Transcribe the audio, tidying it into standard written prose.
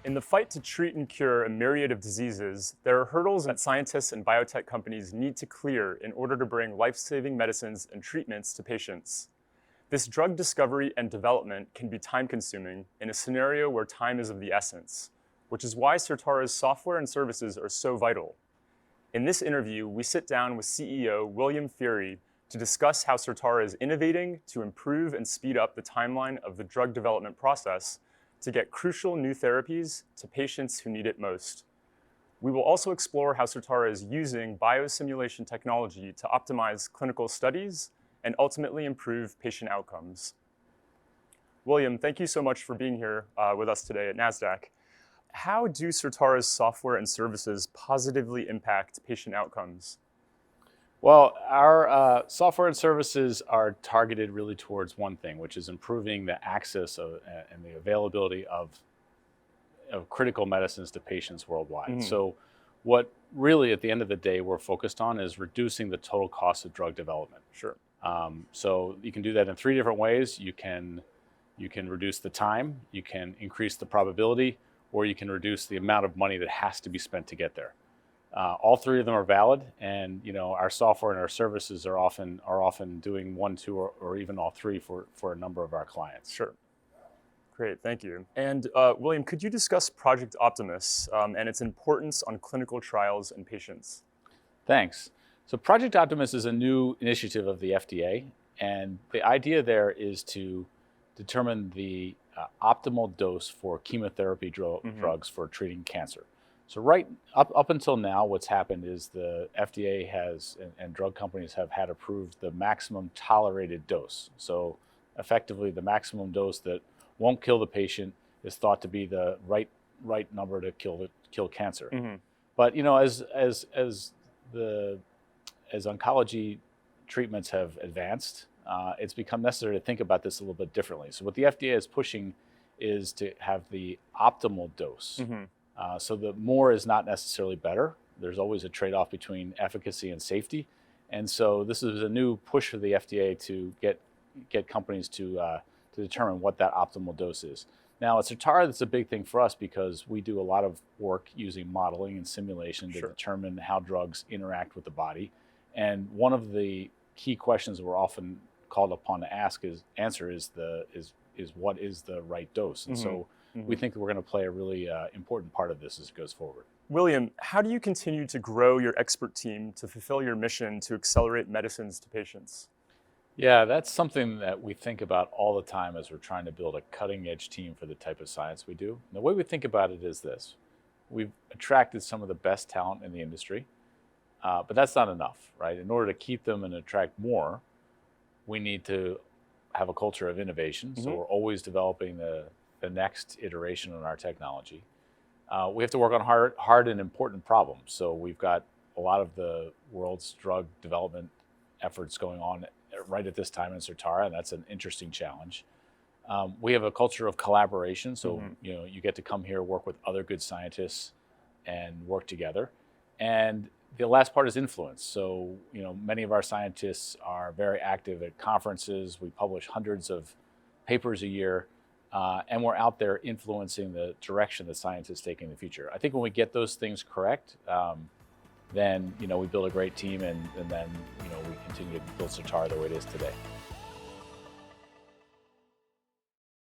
In the fight to treat and cure a myriad of diseases, there are hurdles that scientists and biotech companies need to clear in order to bring life-saving medicines and treatments to patients. This drug discovery and development can be time-consuming in a scenario where time is of the essence, which is why Certara's software and services are so vital. In this interview, we sit down with CEO William Feehery to discuss how Certara is innovating to improve and speed up the timeline of the drug development process to get crucial new therapies to patients who need it most. We will also explore how Certara is using biosimulation technology to optimize clinical studies and ultimately improve patient outcomes. William, thank you so much for being here with us today at NASDAQ. How do Certara's software and services positively impact patient outcomes? Well, our software and services are targeted really towards one thing, which is improving the access and the availability of critical medicines to patients worldwide. Mm-hmm. So what really, at the end of the day, we're focused on is reducing the total cost of drug development. Sure. So you can do that in three different ways. You can reduce the time, you can increase the probability, or you can reduce the amount of money that has to be spent to get there. All three of them are valid, and our software and our services are often doing one, two, or even all three for a number of our clients. Sure. Great, thank you. And William, could you discuss Project Optimus and its importance on clinical trials and patients? Thanks. So Project Optimus is a new initiative of the FDA, and the idea there is to determine the optimal dose for chemotherapy drugs for treating cancer. So right up until now, what's happened is the FDA has, and drug companies have had approved the maximum tolerated dose. So effectively, the maximum dose that won't kill the patient is thought to be the right number to kill cancer. Mm-hmm. But as oncology treatments have advanced, it's become necessary to think about this a little bit differently. So what the FDA is pushing is to have the optimal dose. Mm-hmm. So the more is not necessarily better. There's always a trade-off between efficacy and safety. And so this is a new push for the FDA to get companies to determine what that optimal dose is. Now at Certara, that's a big thing for us because we do a lot of work using modeling and simulation to determine how drugs interact with the body. And one of the key questions that we're often called upon to answer is what is the right dose? And so we think that we're going to play a really important part of this as it goes forward. William, how do you continue to grow your expert team to fulfill your mission to accelerate medicines to patients? Yeah, that's something that we think about all the time as we're trying to build a cutting-edge team for the type of science we do. And the way we think about it is this. We've attracted some of the best talent in the industry, but that's not enough, right? In order to keep them and attract more, we need to have a culture of innovation. So we're always developing the next iteration on our technology. We have to work on hard and important problems. So we've got a lot of the world's drug development efforts going on right at this time in Certara, and that's an interesting challenge. We have a culture of collaboration. So you get to come here, work with other good scientists, and work together. And the last part is influence. So many of our scientists are very active at conferences. We publish hundreds of papers a year. And we're out there influencing the direction that science is taking in the future. I think when we get those things correct, then we build a great team, and then we continue to build Certara the way it is today.